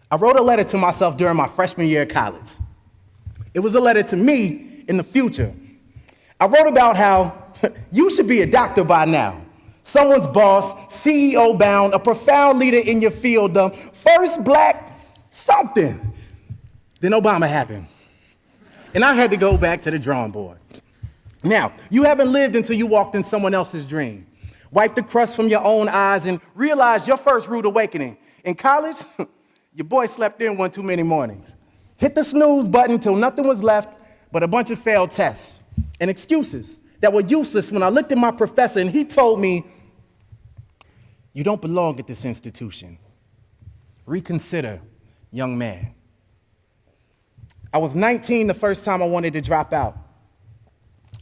I wrote a letter to myself during my freshman year of college. It was a letter to me in the future. I wrote about how you should be a doctor by now. Someone's boss, CEO bound, a profound leader in your field, the first black something. Then Obama happened. And I had to go back to the drawing board. Now, you haven't lived until you walked in someone else's dream. Wipe the crust from your own eyes and realize your first rude awakening. In college, your boy slept in one too many mornings. Hit the snooze button till nothing was left but a bunch of failed tests and excuses that were useless when I looked at my professor and he told me, "You don't belong at this institution. Reconsider, young man." I was 19 the first time I wanted to drop out.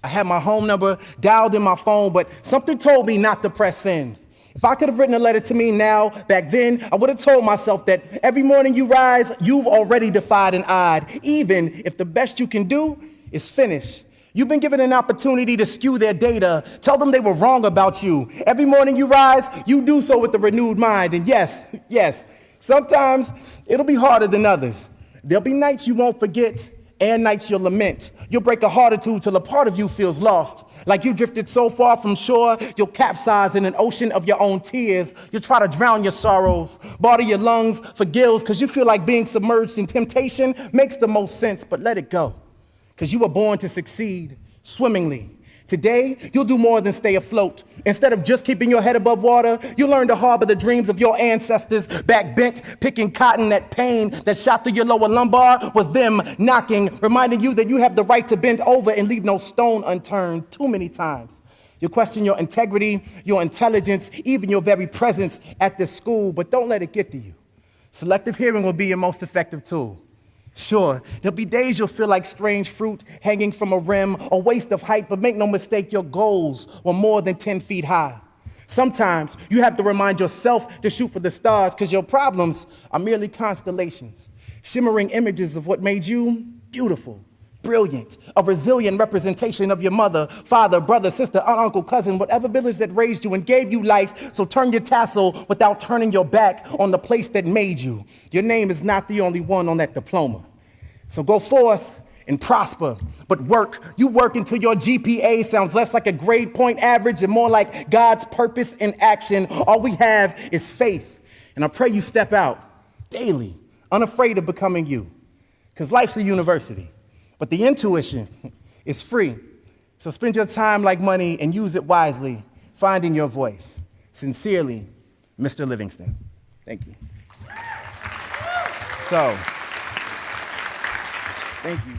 I had my home number dialed in my phone, but something told me not to press send. If I could have written a letter to me now, back then, I would have told myself that every morning you rise, you've already defied and eyed, even if the best you can do is finish. You've been given an opportunity to skew their data, tell them they were wrong about you. Every morning you rise, you do so with a renewed mind. And yes, sometimes it'll be harder than others. There'll be nights you won't forget and nights you'll lament. You'll break a heart or two till a part of you feels lost. Like you drifted so far from shore, you'll capsize in an ocean of your own tears. You'll try to drown your sorrows, barter your lungs for gills, because you feel like being submerged in temptation makes the most sense, but let it go. Because you were born to succeed swimmingly. Today, you'll do more than stay afloat. Instead of just keeping your head above water, you'll learn to harbor the dreams of your ancestors, back bent, picking cotton. That pain that shot through your lower lumbar was them knocking, reminding you that you have the right to bend over and leave no stone unturned. Too many times, you'll question your integrity, your intelligence, even your very presence at this school, but don't let it get to you. Selective hearing will be your most effective tool. Sure, there'll be days you'll feel like strange fruit hanging from a rim, a waste of height, but make no mistake, your goals were more than 10 feet high. Sometimes you have to remind yourself to shoot for the stars because your problems are merely constellations, shimmering images of what made you beautiful, brilliant, a resilient representation of your mother, father, brother, sister, aunt, uncle, cousin, whatever village that raised you and gave you life. So turn your tassel without turning your back on the place that made you. Your name is not the only one on that diploma. So go forth and prosper, but work. You work until your GPA sounds less like a grade point average and more like God's purpose in action. All we have is faith. And I pray you step out daily, unafraid of becoming you. Because life's a university. But the intuition is free. So spend your time like money and use it wisely, finding your voice. Sincerely, Mr. Livingston. Thank you. Thank you.